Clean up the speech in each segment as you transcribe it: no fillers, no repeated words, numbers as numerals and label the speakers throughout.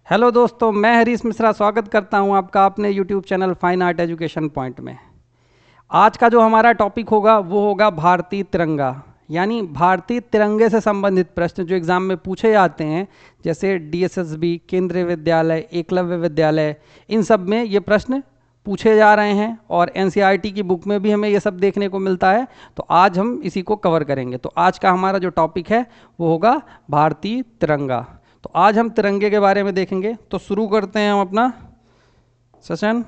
Speaker 1: Hello दोस्तों, मैं हरीश मिश्रा स्वागत करता हूं आपका अपने YouTube channel fine art education point में। आज का जो हमारा टॉपिक होगा वो होगा भारतीय तिरंगा, यानी भारतीय तिरंगे से संबंधित प्रश्न जो एग्ज़ाम में पूछे जाते हैं, जैसे डीएसएसबी, केंद्रीय विद्यालय, एकलव्य विद्यालय, इन सब में ये प्रश्न पूछे जा रहे हैं और एनसीईआरटी की बुक में भी हमें ये सब देखने को मिलता है। तो आज हम इसी को कवर करेंगे। तो आज का हमारा जो टॉपिक है वो होगा भारतीय तिरंगा। तो आज हम तिरंगे के बारे में देखेंगे। तो शुरू करते हैं हम अपना सेशन।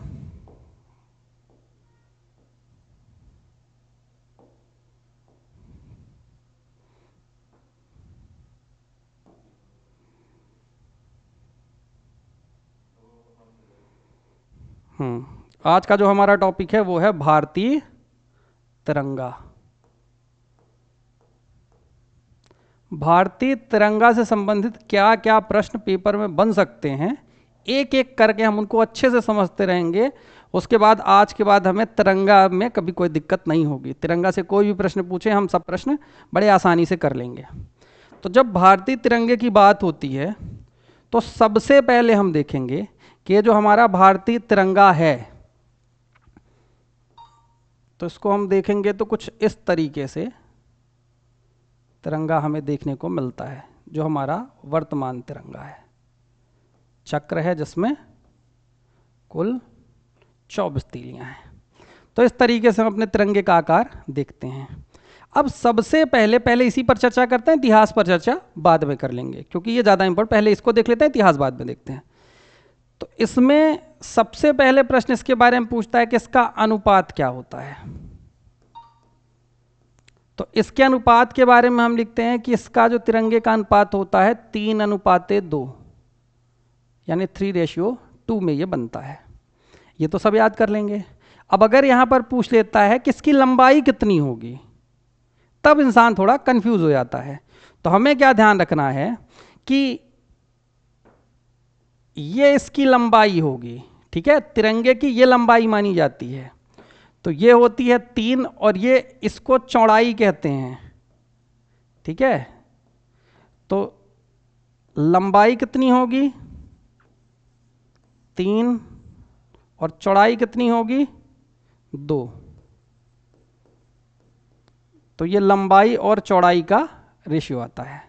Speaker 1: आज का जो हमारा टॉपिक है वो है भारतीय तिरंगा। भारतीय तिरंगा से संबंधित क्या क्या प्रश्न पेपर में बन सकते हैं, एक एक करके हम उनको अच्छे से समझते रहेंगे। उसके बाद आज के बाद हमें तिरंगा में कभी कोई दिक्कत नहीं होगी। तिरंगा से कोई भी प्रश्न पूछे हम सब प्रश्न बड़े आसानी से कर लेंगे। तो जब भारतीय तिरंगे की बात होती है तो सबसे पहले हम देखेंगे कि ये जो हमारा भारतीय तिरंगा है, तो इसको हम देखेंगे तो कुछ इस तरीके से तिरंगा हमें देखने को मिलता है। जो हमारा वर्तमान तिरंगा है, चक्र है जिसमें कुल 24 तीलियां हैं। तो इस तरीके से हम अपने तिरंगे का आकार देखते हैं। अब सबसे पहले इसी पर चर्चा करते हैं, इतिहास पर चर्चा बाद में कर लेंगे क्योंकि ये ज़्यादा इंपॉर्टेंट। पहले इसको देख लेते हैं, इतिहास बाद में देखते हैं। तो इसमें सबसे पहले प्रश्न इसके बारे में पूछता है कि इसका अनुपात क्या होता है। तो इसके अनुपात के बारे में हम लिखते हैं कि इसका जो तिरंगे का अनुपात होता है 3:2, यानी 3:2 में ये बनता है। ये तो सब याद कर लेंगे। अब अगर यहां पर पूछ लेता है कि इसकी लंबाई कितनी होगी, तब इंसान थोड़ा कंफ्यूज हो जाता है। तो हमें क्या ध्यान रखना है कि ये इसकी लंबाई होगी, ठीक है। तिरंगे की ये लंबाई मानी जाती है। तो ये होती है 3 और ये इसको चौड़ाई कहते हैं, ठीक है। तो लंबाई कितनी होगी 3 और चौड़ाई कितनी होगी 2। तो ये लंबाई और चौड़ाई का रेशियो आता है।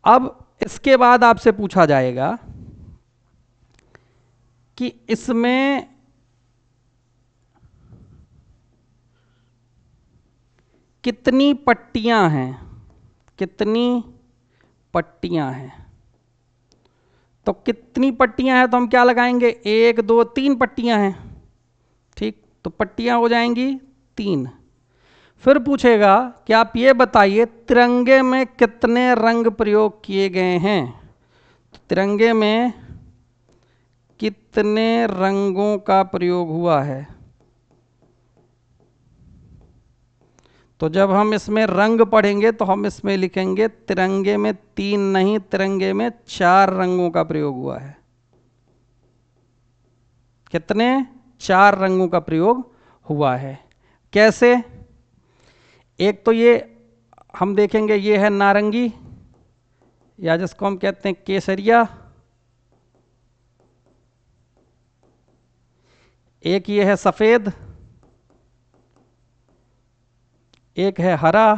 Speaker 1: अब इसके बाद आपसे पूछा जाएगा कि इसमें कितनी पट्टियां हैं, कितनी पट्टियां हैं। तो कितनी पट्टियां हैं तो हम क्या लगाएंगे, 1 2 3 पट्टियां हैं, ठीक। तो पट्टियां हो जाएंगी 3। फिर पूछेगा कि आप ये बताइए तिरंगे में कितने रंग प्रयोग किए गए हैं। तो तिरंगे में कितने रंगों का प्रयोग हुआ है। तो जब हम इसमें रंग पढ़ेंगे तो हम इसमें लिखेंगे तिरंगे में 3 नहीं, तिरंगे में 4 रंगों का प्रयोग हुआ है। कितने, 4 रंगों का प्रयोग हुआ है। कैसे, एक तो ये हम देखेंगे, ये है नारंगी या जिसको हम कहते हैं केसरिया, एक ये है सफेद, एक है हरा।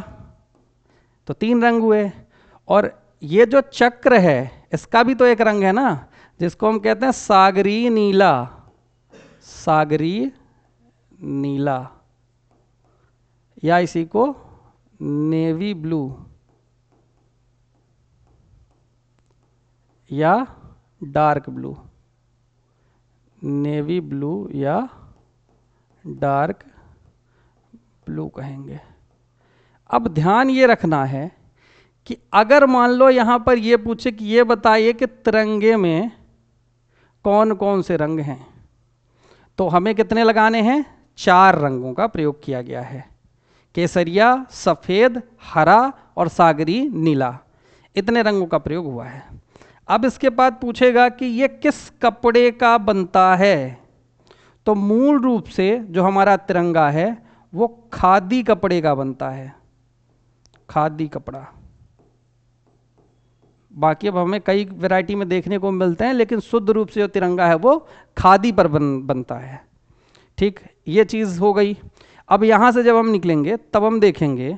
Speaker 1: तो 3 रंग हुए। और ये जो चक्र है इसका भी तो एक रंग है ना, जिसको हम कहते हैं सागरी नीला, सागरी नीला, या इसी को नेवी ब्लू या डार्क ब्लू, नेवी ब्लू या डार्क ब्लू कहेंगे। अब ध्यान ये रखना है कि अगर मान लो यहां पर ये पूछे कि ये बताइए कि तिरंगे में कौन कौन से रंग हैं, तो हमें कितने लगाने हैं, 4 रंगों का प्रयोग किया गया है। केसरिया, सफेद, हरा और सागरी नीला, इतने रंगों का प्रयोग हुआ है। अब इसके बाद पूछेगा कि ये किस कपड़े का बनता है। तो मूल रूप से जो हमारा तिरंगा है वो खादी कपड़े का बनता है। खादी कपड़ा बाकी अब हमें कई वैरायटी में देखने को मिलते हैं, लेकिन शुद्ध रूप से जो तिरंगा है वो खादी पर बनता है। ठीक, ये चीज़ हो गई। अब यहाँ से जब हम निकलेंगे तब हम देखेंगे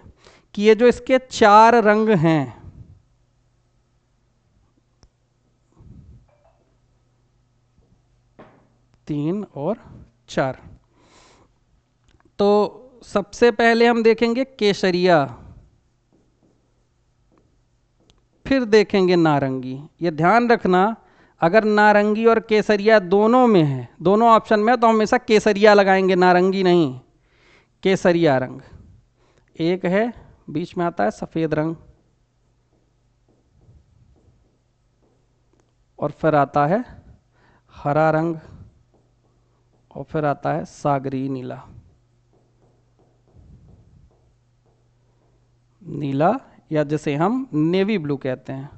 Speaker 1: कि ये जो इसके 4 रंग हैं, तीन और 4, तो सबसे पहले हम देखेंगे केसरिया, फिर देखेंगे नारंगी। ये ध्यान रखना, अगर नारंगी और केसरिया दोनों में है, दोनों ऑप्शन में है, तो हमेशा केसरिया लगाएंगे, नारंगी नहीं। केसरिया रंग एक है, बीच में आता है सफेद रंग, और फिर आता है हरा रंग, और फिर आता है सागरी नीला। नीला या जिसे हम नेवी ब्लू कहते हैं,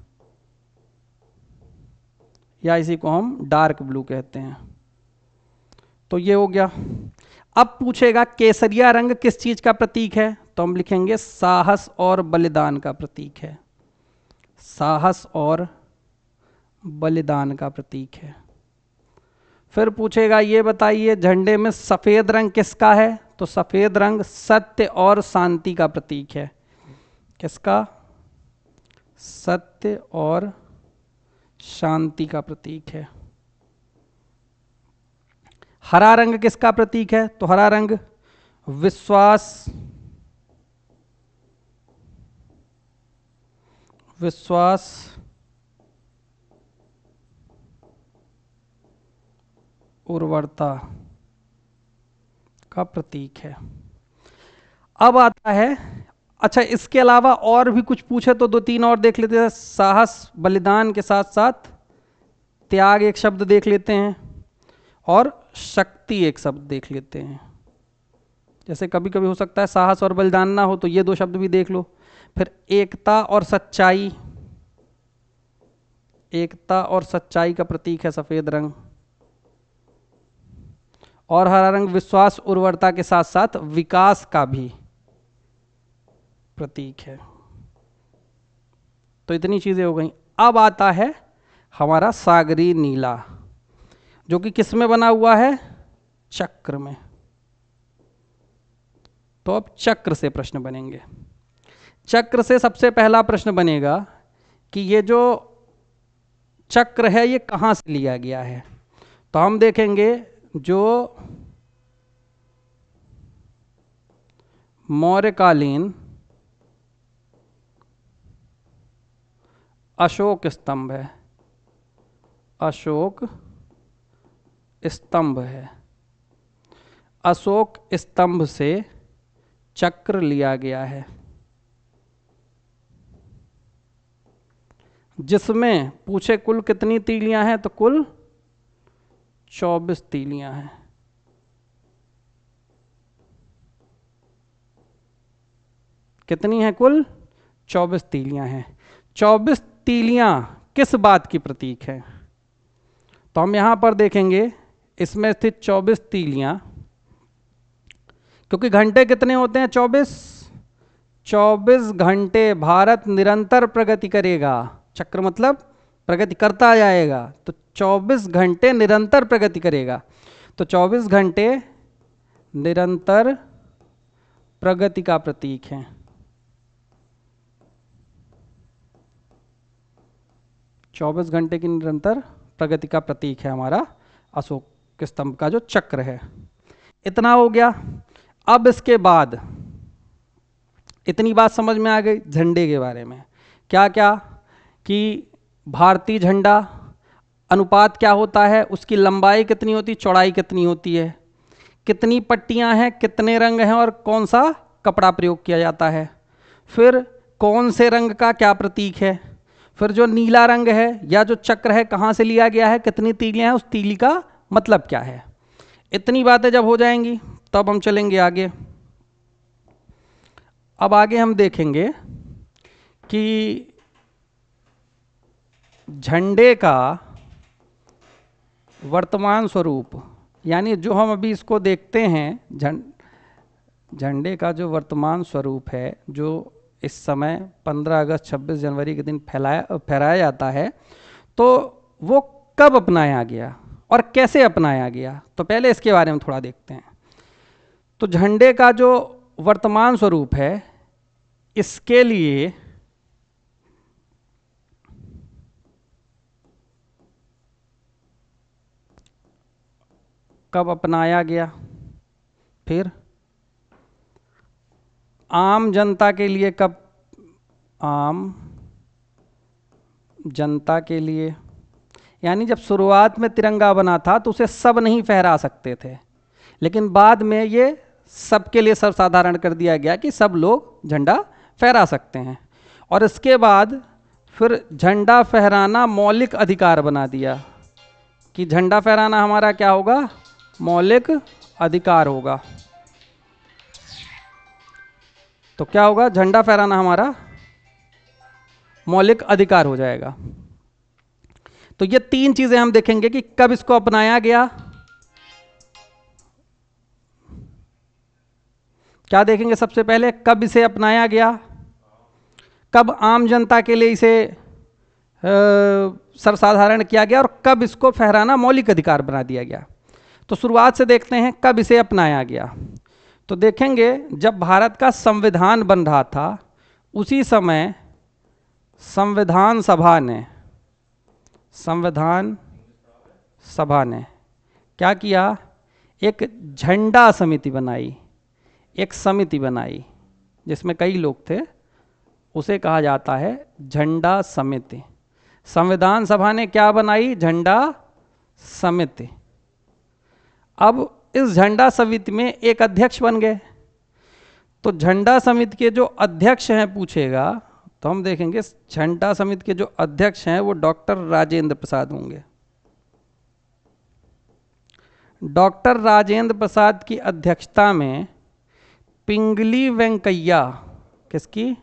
Speaker 1: या इसी को हम डार्क ब्लू कहते हैं। तो ये हो गया। अब पूछेगा केसरिया रंग किस चीज का प्रतीक है, तो हम लिखेंगे साहस और बलिदान का प्रतीक है। साहस और बलिदान का प्रतीक है। फिर पूछेगा ये बताइए झंडे में सफेद रंग किसका है, तो सफेद रंग सत्य और शांति का प्रतीक है। किसका? सत्य और शांति का प्रतीक है। हरा रंग किसका प्रतीक है, तो हरा रंग विश्वास, विश्वास, उर्वरता का प्रतीक है। अब आता है, अच्छा इसके अलावा और भी कुछ पूछे तो 2-3 और देख लेते हैं। साहस बलिदान के साथ साथ त्याग एक शब्द देख लेते हैं, और शक्ति एक शब्द देख लेते हैं। जैसे कभी कभी हो सकता है साहस और बलिदान ना हो, तो ये 2 शब्द भी देख लो। फिर एकता और सच्चाई, एकता और सच्चाई का प्रतीक है सफेद रंग। और हरा रंग विश्वास उर्वरता के साथ साथ विकास का भी प्रतीक है। तो इतनी चीजें हो गई। अब आता है हमारा सागरी नीला, जो कि किस में बना हुआ है, चक्र में। तो अब चक्र से प्रश्न बनेंगे। चक्र से सबसे पहला प्रश्न बनेगा कि ये जो चक्र है ये कहां से लिया गया है। तो हम देखेंगे जो मौर्यकालीन अशोक स्तंभ है, अशोक स्तंभ है, अशोक स्तंभ से चक्र लिया गया है, जिसमें पूछे कुल कितनी तीलियां हैं, तो कुल 24 तीलियां हैं। कितनी हैं कुल? 24 तीलियां हैं। 24 तीलियां किस बात की प्रतीक है, तो हम यहां पर देखेंगे इसमें स्थित 24 तीलियां, क्योंकि घंटे कितने होते हैं, 24 घंटे भारत निरंतर प्रगति करेगा। चक्र मतलब प्रगति करता जाएगा, तो 24 घंटे निरंतर प्रगति करेगा। तो 24 घंटे निरंतर प्रगति का प्रतीक है। 24 घंटे की निरंतर प्रगति का प्रतीक है हमारा अशोक स्तंभ का जो चक्र है। इतना हो गया। अब इसके बाद इतनी बात समझ में आ गई झंडे के बारे में, क्या क्या कि भारतीय झंडा अनुपात क्या होता है, उसकी लंबाई कितनी होती, चौड़ाई कितनी होती है, कितनी पट्टियां हैं, कितने रंग हैं, और कौन सा कपड़ा प्रयोग किया जाता है, फिर कौन से रंग का क्या प्रतीक है, फिर जो नीला रंग है या जो चक्र है कहाँ से लिया गया है, कितनी तीलियां हैं, उस तीली का मतलब क्या है। इतनी बातें जब हो जाएंगी तब हम चलेंगे आगे। अब आगे हम देखेंगे कि झंडे का वर्तमान स्वरूप, यानी जो हम अभी इसको देखते हैं झंडे का जो वर्तमान स्वरूप है, जो इस समय 15 अगस्त 26 जनवरी के दिन फहराया जाता है, तो वो कब अपनाया गया और कैसे अपनाया गया, तो पहले इसके बारे में थोड़ा देखते हैं। तो झंडे का जो वर्तमान स्वरूप है, इसके लिए कब अपनाया गया, फिर आम जनता के लिए कब, आम जनता के लिए, यानी जब शुरुआत में तिरंगा बना था तो उसे सब नहीं फहरा सकते थे, लेकिन बाद में ये सबके लिए सर्वसाधारण कर दिया गया कि सब लोग झंडा फहरा सकते हैं। और इसके बाद फिर झंडा फहराना मौलिक अधिकार बना दिया कि झंडा फहराना हमारा क्या होगा, मौलिक अधिकार होगा। तो क्या होगा, झंडा फहराना हमारा मौलिक अधिकार हो जाएगा। तो ये तीन चीजें हम देखेंगे कि कब इसको अपनाया गया। क्या देखेंगे, सबसे पहले कब इसे अपनाया गया, कब आम जनता के लिए इसे सर्वसाधारण किया गया, और कब इसको फहराना मौलिक अधिकार बना दिया गया। तो शुरुआत से देखते हैं कब इसे अपनाया गया। तो देखेंगे जब भारत का संविधान बन रहा था, उसी समय संविधान सभा ने क्या किया, एक झंडा समिति बनाई, एक समिति बनाई जिसमें कई लोग थे, उसे कहा जाता है झंडा समिति। संविधान सभा ने क्या बनाई, झंडा समिति। अब इस झंडा समिति में एक अध्यक्ष बन गए। तो झंडा समिति के जो अध्यक्ष हैं पूछेगा तो हम देखेंगे झंडा समिति के जो अध्यक्ष हैं वो डॉक्टर राजेंद्र प्रसाद होंगे। डॉक्टर राजेंद्र प्रसाद की अध्यक्षता में पिंगली वेंकैया, किसकी,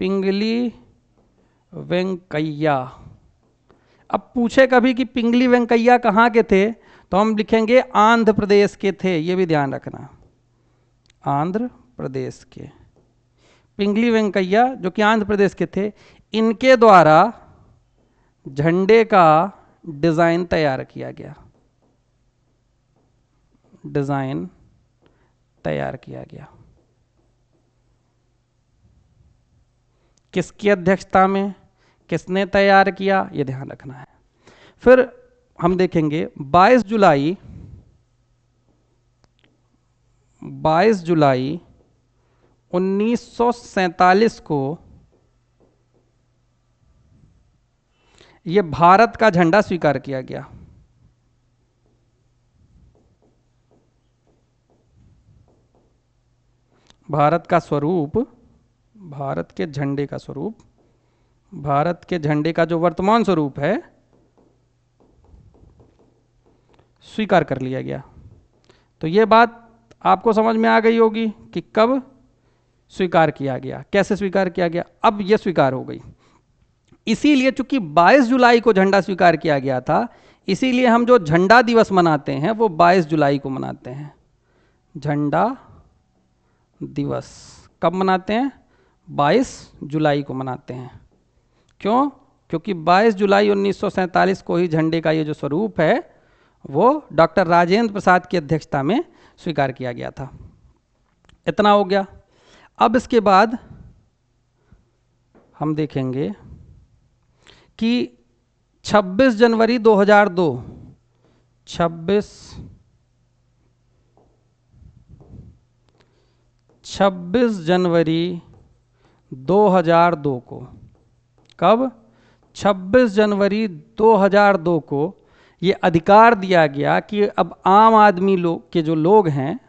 Speaker 1: पिंगली वेंकैया। अब पूछे कभी कि पिंगली वेंकैया कहाँ के थे, तो हम लिखेंगे आंध्र प्रदेश के थे, ये भी ध्यान रखना, आंध्र प्रदेश के। पिंगली वेंकैया जो कि आंध्र प्रदेश के थे, इनके द्वारा झंडे का डिज़ाइन तैयार किया गया, डिज़ाइन तैयार किया गया। किसकी अध्यक्षता में, किसने तैयार किया, ये ध्यान रखना है। फिर हम देखेंगे 22 जुलाई 1947 को ये भारत का झंडा स्वीकार किया गया। भारत का स्वरूप, भारत के झंडे का स्वरूप, भारत के झंडे का जो वर्तमान स्वरूप है स्वीकार कर लिया गया। तो ये बात आपको समझ में आ गई होगी कि कब स्वीकार किया गया, कैसे स्वीकार किया गया। अब ये स्वीकार हो गई, इसीलिए चूंकि 22 जुलाई को झंडा स्वीकार किया गया था, इसीलिए हम जो झंडा दिवस मनाते हैं वो 22 जुलाई को मनाते हैं। झंडा दिवस कब मनाते हैं, 22 जुलाई को मनाते हैं। क्यों, क्योंकि 22 जुलाई 1947 को ही झंडे का ये जो स्वरूप है वो डॉक्टर राजेंद्र प्रसाद की अध्यक्षता में स्वीकार किया गया था। इतना हो गया। अब इसके बाद हम देखेंगे कि 26 जनवरी 2002, 26 जनवरी 2002 को, कब, 26 जनवरी 2002 को ये अधिकार दिया गया कि अब आम आदमी लोग के जो लोग हैं,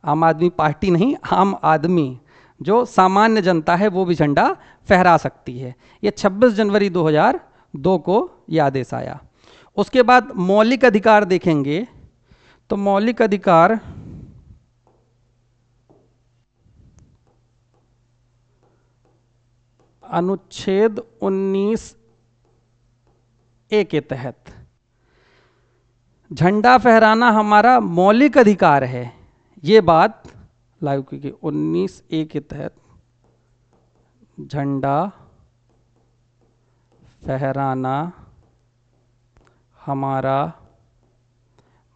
Speaker 1: आम आदमी पार्टी नहीं, आम आदमी जो सामान्य जनता है वो भी झंडा फहरा सकती है। ये 26 जनवरी 2002 को ये आदेश आया। उसके बाद मौलिक अधिकार देखेंगे तो मौलिक अधिकार अनुच्छेद 19A के तहत झंडा फहराना हमारा मौलिक अधिकार है, ये बात लागू की गई 19A के तहत झंडा फहराना हमारा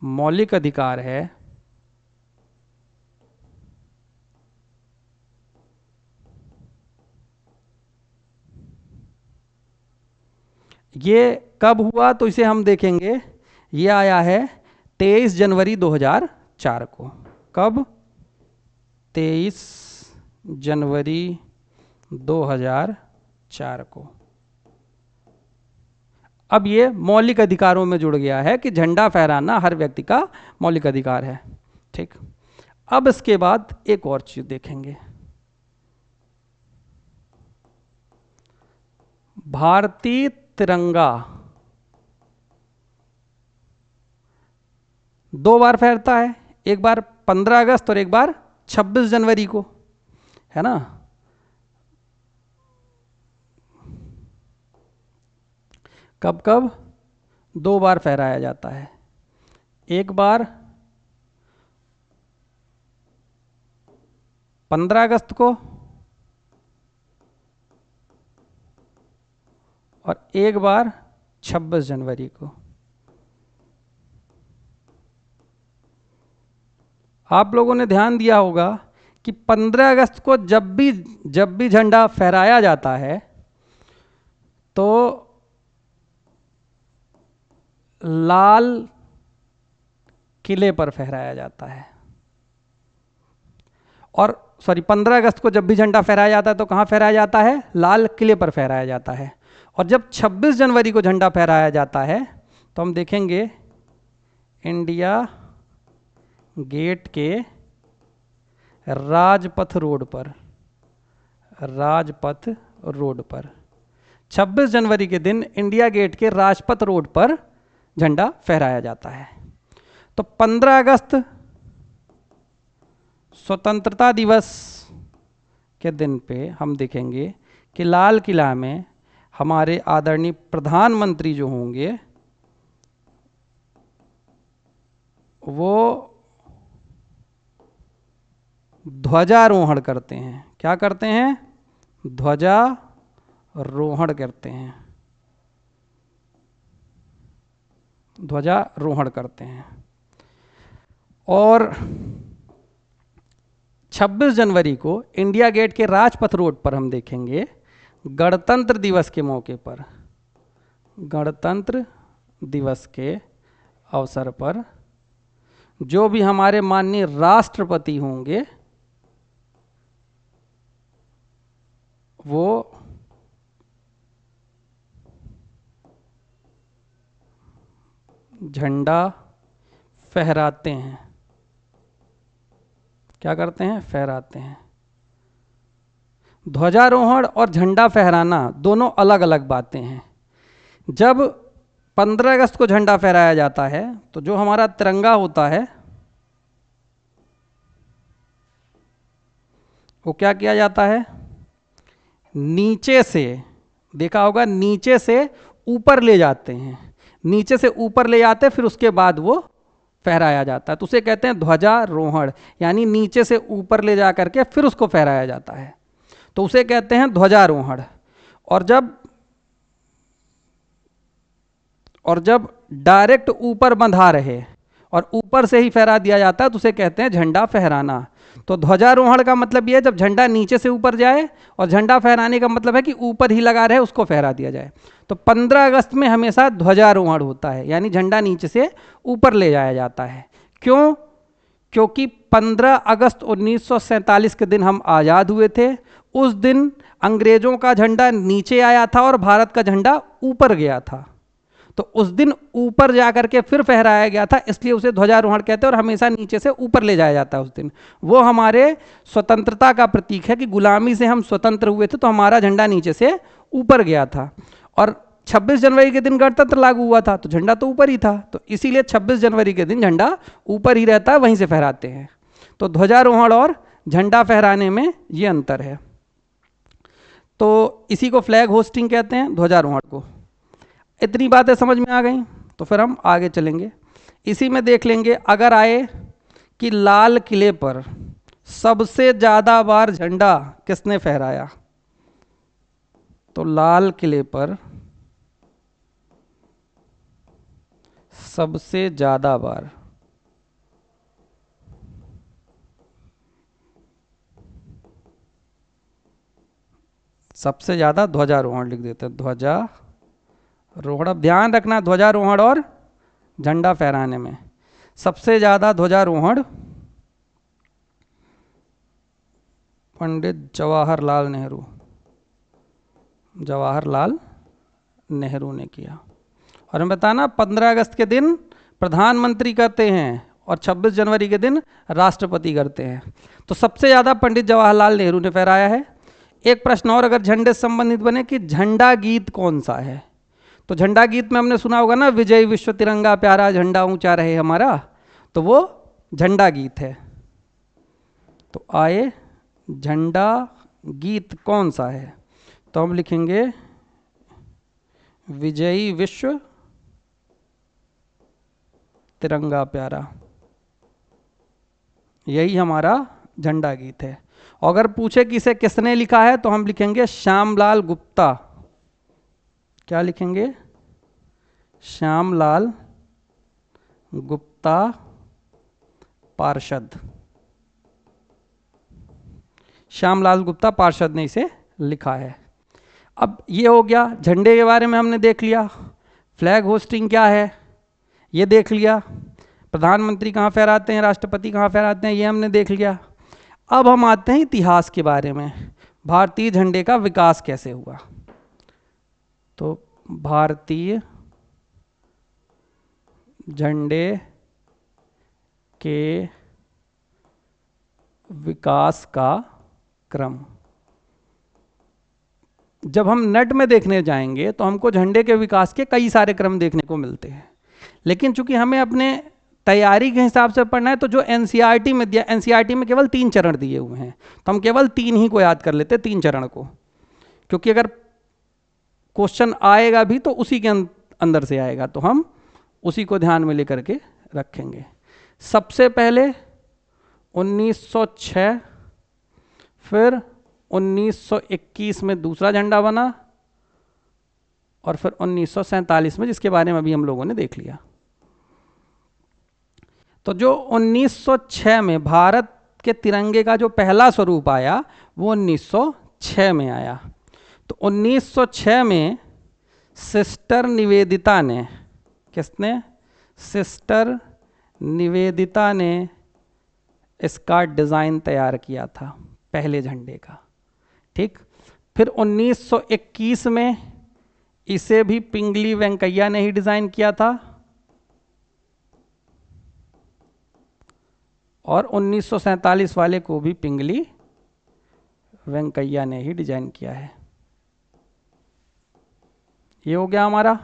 Speaker 1: मौलिक अधिकार है। ये कब हुआ तो इसे हम देखेंगे। ये आया है 23 जनवरी 2004 को। कब? 23 जनवरी 2004 को। अब ये मौलिक अधिकारों में जुड़ गया है कि झंडा फहराना हर व्यक्ति का मौलिक अधिकार है। ठीक, अब इसके बाद एक और चीज देखेंगे। भारतीय तिरंगा 2 बार फहरता है, एक बार 15 अगस्त और एक बार 26 जनवरी को, है ना। कब कब? 2 बार फहराया जाता है, एक बार 15 अगस्त को और एक बार 26 जनवरी को। आप लोगों ने ध्यान दिया होगा कि 15 अगस्त को जब भी झंडा फहराया जाता है तो लाल किले पर फहराया जाता है। और 15 अगस्त को जब भी झंडा फहराया जाता है तो कहाँ फहराया जाता है? लाल किले पर फहराया जाता है। और जब 26 जनवरी को झंडा फहराया जाता है तो हम देखेंगे इंडिया गेट के राजपथ रोड पर, राजपथ रोड पर 26 जनवरी के दिन इंडिया गेट के राजपथ रोड पर झंडा फहराया जाता है। तो 15 अगस्त स्वतंत्रता दिवस के दिन पे हम देखेंगे कि लाल किला में हमारे आदरणीय प्रधानमंत्री जो होंगे वो ध्वजारोहण करते हैं। क्या करते हैं? ध्वजारोहण करते हैं, ध्वजारोहण करते हैं। और 26 जनवरी को इंडिया गेट के राजपथ रोड पर हम देखेंगे गणतंत्र दिवस के मौके पर, गणतंत्र दिवस के अवसर पर जो भी हमारे माननीय राष्ट्रपति होंगे वो झंडा फहराते हैं। क्या करते हैं? फहराते हैं। ध्वजारोहण और झंडा फहराना दोनों अलग अलग बातें हैं। जब 15 अगस्त को झंडा फहराया जाता है तो जो हमारा तिरंगा होता है वो क्या किया जाता है? नीचे से, देखा होगा, नीचे से ऊपर ले जाते हैं, नीचे से ऊपर ले जाते हैं, फिर उसके बाद वो फहराया जाता है। तो उसे कहते हैं ध्वजारोहण, यानी नीचे से ऊपर ले जा करके फिर उसको फहराया जाता है, तो उसे कहते हैं ध्वजारोहण। और जब डायरेक्ट ऊपर बंधा रहे और ऊपर से ही फहरा दिया जाता है तो उसे कहते हैं झंडा फहराना। तो ध्वजारोहण का मतलब यह है जब झंडा नीचे से ऊपर जाए, और झंडा फहराने का मतलब है कि ऊपर ही लगा रहे उसको फहरा दिया जाए। तो 15 अगस्त में हमेशा ध्वजारोहण होता है, यानी झंडा नीचे से ऊपर ले जाया जाता है। क्यों? क्योंकि 15 अगस्त 1947 के दिन हम आज़ाद हुए थे। उस दिन अंग्रेजों का झंडा नीचे आया था और भारत का झंडा ऊपर गया था, तो उस दिन ऊपर जाकर के फिर फहराया गया था, इसलिए उसे ध्वजारोहण कहते हैं। और हमेशा नीचे से ऊपर ले जाया जाता है उस दिन। वो हमारे स्वतंत्रता का प्रतीक है कि गुलामी से हम स्वतंत्र हुए थे, तो हमारा झंडा नीचे से ऊपर गया था। और 26 जनवरी के दिन गणतंत्र लागू हुआ था तो झंडा तो ऊपर ही था, तो इसीलिए 26 जनवरी के दिन झंडा ऊपर ही रहता है, वहीं से फहराते हैं। तो ध्वजारोहण और झंडा फहराने में ये अंतर है। तो इसी को फ्लैग होस्टिंग कहते हैं, ध्वजारोहण को। इतनी बातें समझ में आ गई तो फिर हम आगे चलेंगे। इसी में देख लेंगे, अगर आए कि लाल किले पर सबसे ज़्यादा बार झंडा किसने फहराया, तो लाल किले पर सबसे ज्यादा बार ध्वजारोहण लिख देते हैं, ध्वजारोहण। अब ध्यान रखना ध्वजारोहण और झंडा फहराने में सबसे ज्यादा ध्वजारोहण पंडित जवाहरलाल नेहरू ने किया। और हमें बताना 15 अगस्त के दिन प्रधानमंत्री करते हैं और 26 जनवरी के दिन राष्ट्रपति करते हैं। तो सबसे ज़्यादा पंडित जवाहरलाल नेहरू ने फहराया है। एक प्रश्न और अगर झंडे से संबंधित बने कि झंडा गीत कौन सा है, तो झंडा गीत में हमने सुना होगा ना, विजय विश्व तिरंगा प्यारा झंडा ऊंचा रहे हमारा, तो वो झंडा गीत है। तो आए झंडा गीत कौन सा है, तो हम लिखेंगे विजयी विश्व तिरंगा प्यारा, यही हमारा झंडा गीत है। अगर पूछे कि इसे किसने लिखा है तो हम लिखेंगे श्यामलाल गुप्ता। क्या लिखेंगे? श्यामलाल गुप्ता पार्षद। श्यामलाल गुप्ता पार्षद ने इसे लिखा है। अब ये हो गया, झंडे के बारे में हमने देख लिया। फ्लैग होस्टिंग क्या है ये देख लिया। प्रधानमंत्री कहाँ फहराते हैं, राष्ट्रपति कहाँ फहराते हैं, ये हमने देख लिया। अब हम आते हैं इतिहास के बारे में, भारतीय झंडे का विकास कैसे हुआ। तो भारतीय झंडे के विकास का क्रम, जब हम नेट में देखने जाएंगे तो हमको झंडे के विकास के कई सारे क्रम देखने को मिलते हैं, लेकिन चूंकि हमें अपने तैयारी के हिसाब से पढ़ना है तो जो एनसीईआरटी में दिया, एनसीईआरटी में केवल 3 चरण दिए हुए हैं, तो हम केवल 3 ही को याद कर लेते हैं, 3 चरण को, क्योंकि अगर क्वेश्चन आएगा भी तो उसी के अंदर से आएगा, तो हम उसी को ध्यान में लेकर के रखेंगे। सबसे पहले 1906, फिर 1921 में दूसरा झंडा बना, और फिर 1947 में, जिसके बारे में अभी हम लोगों ने देख लिया। तो जो 1906 में भारत के तिरंगे का जो पहला स्वरूप आया वो 1906 में आया। तो 1906 में सिस्टर निवेदिता ने, किसने? सिस्टर निवेदिता ने इसका डिज़ाइन तैयार किया था पहले झंडे का। ठीक, फिर 1921 में इसे भी पिंगली वेंकैया ने ही डिज़ाइन किया था, और 1947 वाले को भी पिंगली वेंकैया ने ही डिजाइन किया है। ये हो गया हमारा।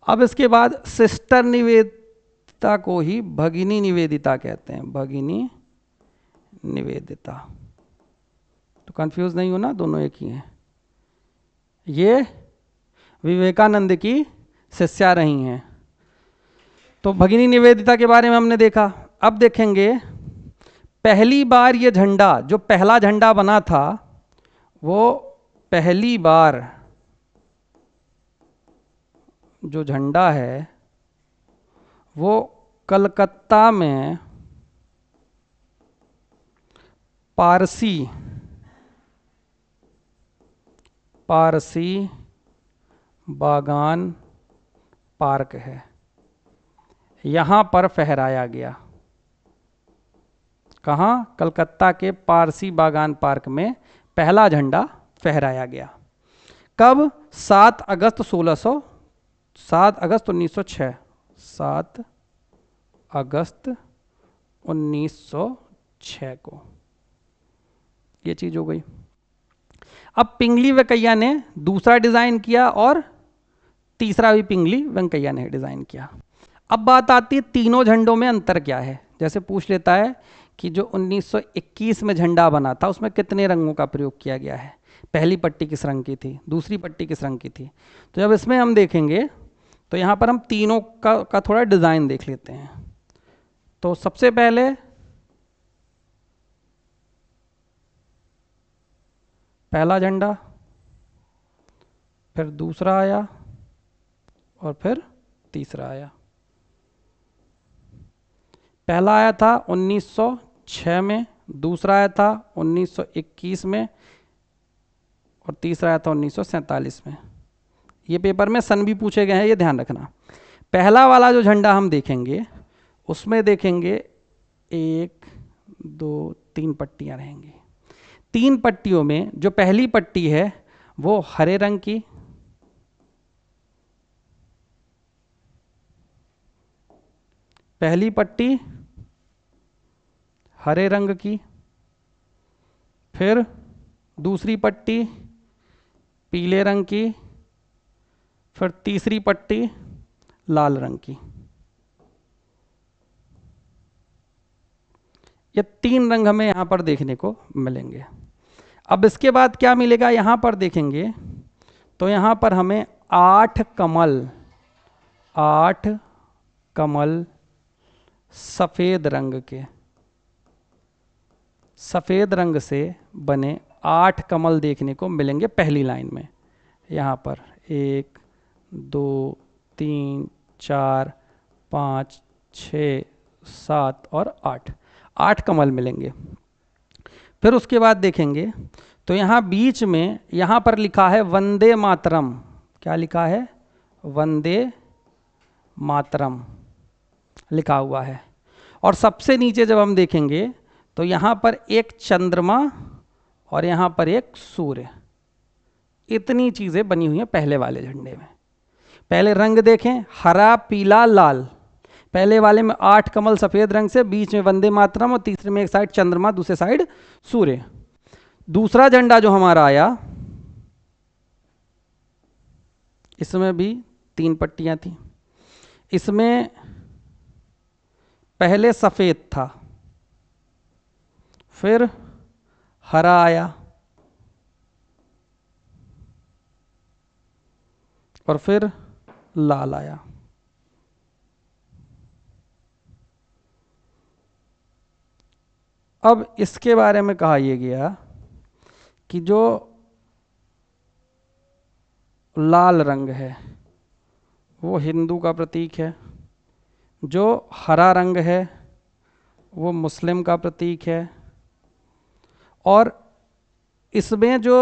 Speaker 1: अब इसके बाद सिस्टर निवेदिता को ही भगिनी निवेदिता कहते हैं, भगिनी निवेदिता। तो कंफ्यूज नहीं हो ना, दोनों एक ही हैं। ये विवेकानंद की शिष्या रही हैं। तो भगिनी निवेदिता के बारे में हमने देखा। अब देखेंगे पहली बार ये झंडा, जो पहला झंडा बना था, वो पहली बार जो झंडा है वो कलकत्ता में पारसी बागान पार्क है, यहाँ पर फहराया गया। कहाँ? कलकत्ता के पारसी बागान पार्क में पहला झंडा फहराया गया। कब? 7 अगस्त 1906, 7 अगस्त 1906 को ये चीज हो गई। अब पिंगली वेंकैया ने दूसरा डिजाइन किया और तीसरा भी पिंगली वेंकैया ने डिजाइन किया। अब बात आती है तीनों झंडों में अंतर क्या है। जैसे पूछ लेता है कि जो 1921 में झंडा बना था उसमें कितने रंगों का प्रयोग किया गया है, पहली पट्टी किस रंग की थी, दूसरी पट्टी किस रंग की थी। तो जब इसमें हम देखेंगे तो यहाँ पर हम तीनों का थोड़ा डिज़ाइन देख लेते हैं। तो सबसे पहले पहला झंडा फिर दूसरा आया और फिर तीसरा आया। पहला आया था 1906 में, दूसरा आया था 1921 में और तीसरा आया था 1947 में। ये पेपर में सन भी पूछे गए हैं, ये ध्यान रखना। पहला वाला जो झंडा हम देखेंगे उसमें देखेंगे 1 2 3 पट्टियां रहेंगी। 3 पट्टियों में जो पहली पट्टी है वो हरे रंग की, पहली पट्टी हरे रंग की, फिर दूसरी पट्टी पीले रंग की, फिर तीसरी पट्टी लाल रंग की। ये 3 रंग हमें यहां पर देखने को मिलेंगे। अब इसके बाद क्या मिलेगा, यहां पर देखेंगे तो यहां पर हमें 8 कमल सफेद रंग के, सफेद रंग से बने 8 कमल देखने को मिलेंगे पहली लाइन में। यहां पर 1 2 3 4 5 6 7 और 8 कमल मिलेंगे। फिर उसके बाद देखेंगे तो यहाँ बीच में यहाँ पर लिखा है वंदे मातरम। क्या लिखा है? वंदे मातरम लिखा हुआ है। और सबसे नीचे जब हम देखेंगे तो यहाँ पर एक चंद्रमा और यहाँ पर एक सूर्य, इतनी चीज़ें बनी हुई हैं पहले वाले झंडे में। पहले रंग देखें, हरा पीला लाल। पहले वाले में 8 कमल सफेद रंग से, बीच में वंदे मातरम और तीसरे में एक साइड चंद्रमा, दूसरे साइड सूर्य। दूसरा झंडा जो हमारा आया इसमें भी 3 पट्टियां थी। इसमें पहले सफेद था, फिर हरा आया और फिर लाल आया। अब इसके बारे में कहा यह गया कि जो लाल रंग है वो हिंदू का प्रतीक है, जो हरा रंग है वो मुस्लिम का प्रतीक है, और इसमें जो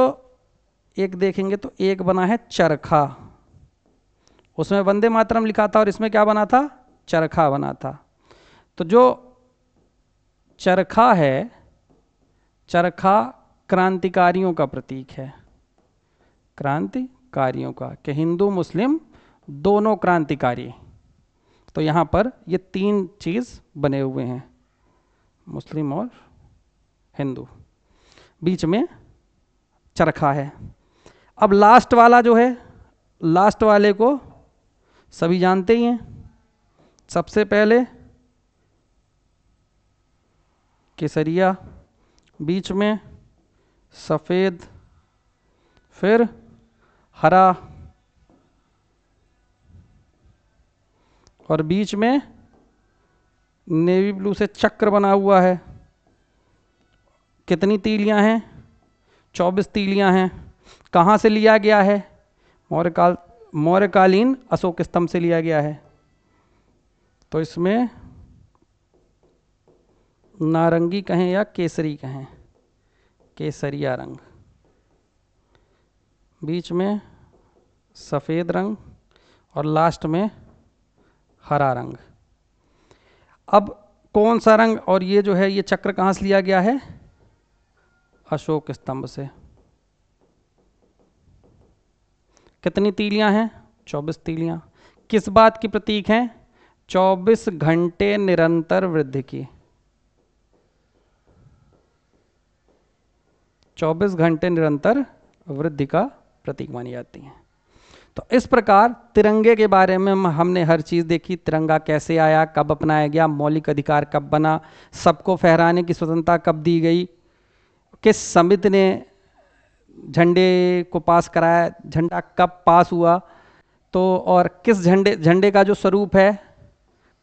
Speaker 1: एक देखेंगे तो एक बना है चरखा। उसमें वंदे मातरम लिखा था और इसमें क्या बना था? चरखा बना था। तो जो चरखा है, चरखा क्रांतिकारियों का प्रतीक है, क्रांतिकारियों का, कि हिंदू मुस्लिम दोनों क्रांतिकारी। तो यहाँ पर ये 3 चीज़ बने हुए हैं, मुस्लिम और हिंदू, बीच में चरखा है। अब लास्ट वाला जो है, लास्ट वाले को सभी जानते ही हैं। सबसे पहले केसरिया, बीच में सफ़ेद, फिर हरा और बीच में नेवी ब्लू से चक्र बना हुआ है। कितनी तीलियां हैं? 24 तीलियां हैं। कहाँ से लिया गया है? मौर्यकालीन अशोक स्तंभ से लिया गया है। तो इसमें नारंगी कहें या केसरी कहें, केसरिया रंग, बीच में सफ़ेद रंग और लास्ट में हरा रंग। अब कौन सा रंग, और ये जो है ये चक्र कहाँ से लिया गया है? अशोक स्तंभ से। कितनी तीलियां हैं? 24 तीलियां। किस बात की प्रतीक हैं? 24 घंटे निरंतर वृद्धि की। 24 घंटे निरंतर वृद्धि का प्रतीक मानी जाती हैं। तो इस प्रकार तिरंगे के बारे में हमने हर चीज़ देखी। तिरंगा कैसे आया, कब अपनाया गया, मौलिक अधिकार कब बना, सबको फहराने की स्वतंत्रता कब दी गई, किस समिति ने झंडे को पास कराया, झंडा कब पास हुआ, तो और किस झंडे का जो स्वरूप है,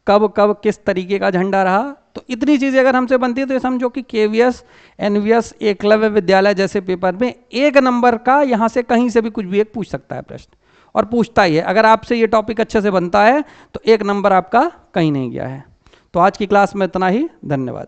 Speaker 1: कब कब किस तरीके का झंडा रहा, तो तो इतनी चीज़ें अगर हमसे बनती है तो ये समझो कि केवीएस, एनवीएस, एकलव्य विद्यालय जैसे पेपर में 1 नंबर का यहाँ से कहीं से भी कुछ भी एक पूछ सकता है प्रश्न, और पूछता ही है। अगर आपसे ये टॉपिक अच्छे से बनता है तो 1 नंबर आपका कहीं नहीं गया है। तो आज की क्लास में इतना ही, धन्यवाद।